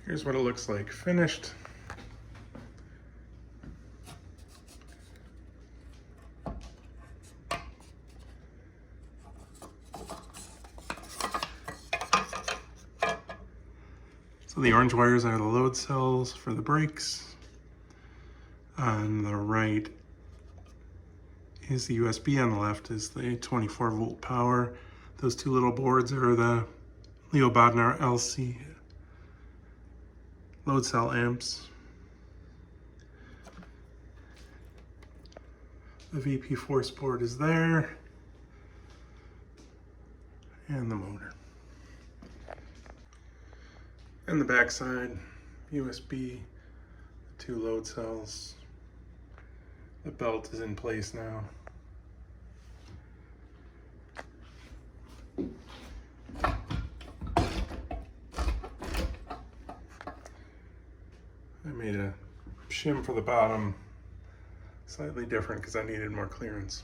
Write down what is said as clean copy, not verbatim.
Here's what it looks like finished. So the orange wires are the load cells for the brakes. On the right is the USB, on the left is the 24-volt power. Those two little boards are the Leo Bodnar LC load cell amps. The VP force board is there, and the motor. And the backside, USB, the two load cells. The belt is in place now. I made a shim for the bottom slightly different because I needed more clearance.